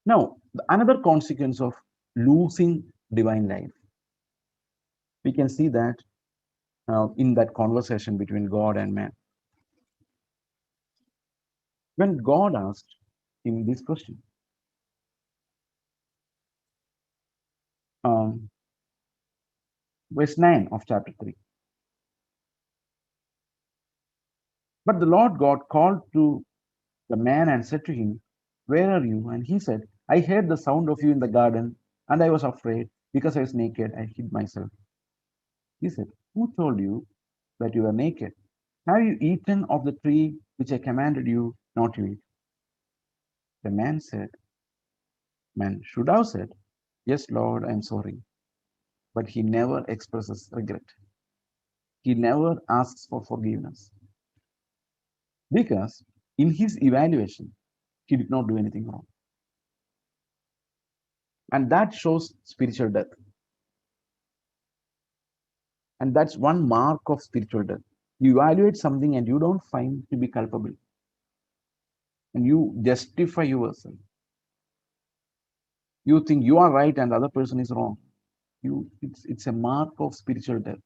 Now, another consequence of losing divine life, we can see that in that conversation between God and man. When God asked him this question, um, verse 9 of chapter 3. But the Lord God called to the man and said to him, where are you? And he said, I heard the sound of you in the garden, and I was afraid because I was naked. I hid myself. He said, who told you that you are naked? Have you eaten of the tree which I commanded you not to eat? The man should have said, yes, Lord, I am sorry. But he never expresses regret. He never asks for forgiveness because in his evaluation, he did not do anything wrong. And that shows spiritual death. And that's one mark of spiritual death. You evaluate something and you don't find to be culpable. And you justify yourself. You think you are right and the other person is wrong. It's a mark of spiritual death.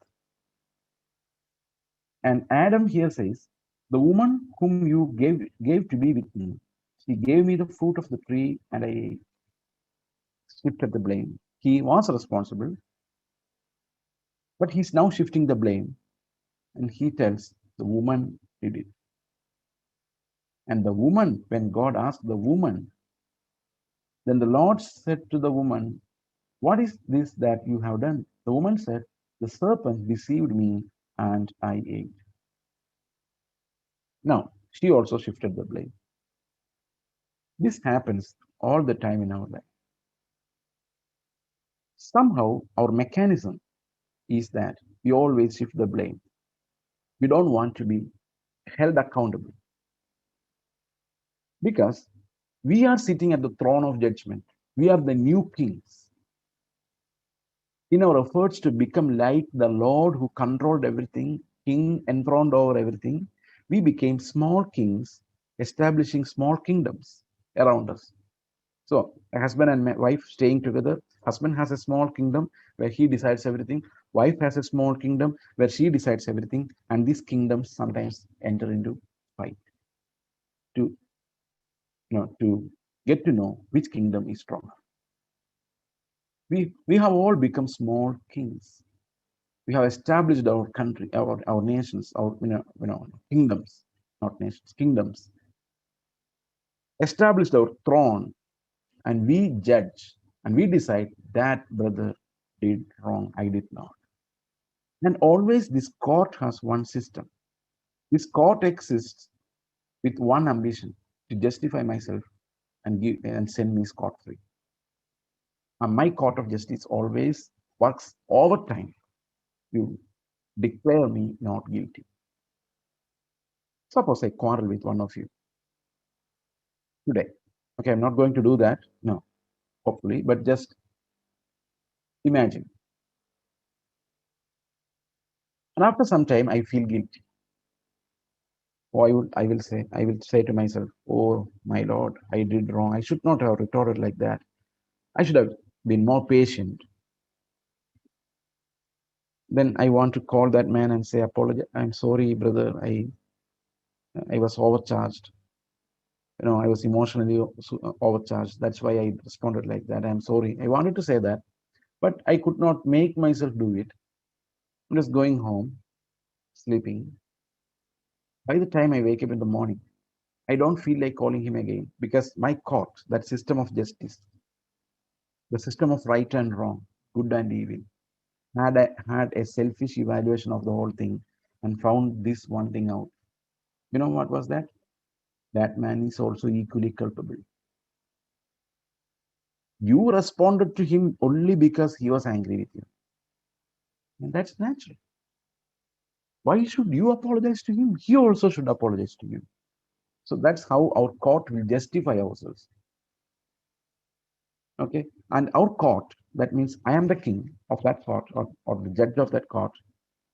And Adam here says, the woman whom you gave to be with me, she gave me the fruit of the tree and I shifted the blame. He was responsible, but he's now shifting the blame and he tells the woman did it. And the woman, when God asked the woman, then the Lord said to the woman, what is this that you have done? The woman said, the serpent deceived me and I ate. Now, she also shifted the blame. This happens all the time in our life. Somehow, our mechanism is that we always shift the blame. We don't want to be held accountable because we are sitting at the throne of judgment. We are the new kings. In our efforts to become like the Lord who controlled everything, king enthroned over everything, we became small kings, establishing small kingdoms around us. So, a husband and wife staying together, husband has a small kingdom where he decides everything, wife has a small kingdom where she decides everything, and these kingdoms sometimes enter into fight to, to get to know which kingdom is stronger. We have all become small kings. We have established our country, our nations, our kingdoms, not nations, kingdoms, established our throne, and we judge and we decide that brother did wrong, I did not. And always this court has one system. This court exists with one ambition to justify myself and give and send me scot free. And my court of justice always works overtime to declare me not guilty. Suppose I quarrel with one of you today. Okay, I'm not going to do that. No, hopefully, but just imagine. And after some time, I feel guilty. Or I will say to myself, oh my Lord, I did wrong. I should not have retorted like that. I should have been more patient. Then I want to call that man and say, apologize. I'm sorry, brother. I was overcharged. I was emotionally overcharged. That's why I responded like that. I'm sorry. I wanted to say that, but I could not make myself do it. I'm just going home, sleeping. By the time I wake up in the morning, I don't feel like calling him again because my court, that system of justice, the system of right and wrong, good and evil, had a selfish evaluation of the whole thing and found this one thing out. You know what was that? That man is also equally culpable. You responded to him only because he was angry with you. And that's natural. Why should you apologize to him? He also should apologize to you. So that's how our court will justify ourselves. Okay. And our court, that means I am the king of that court or the judge of that court,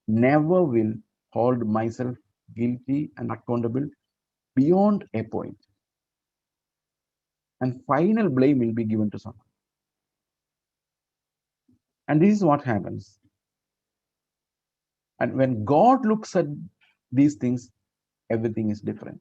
never will hold myself guilty and accountable beyond a point. and final blame will be given to someone. And this is what happens. And when God looks at these things, everything is different.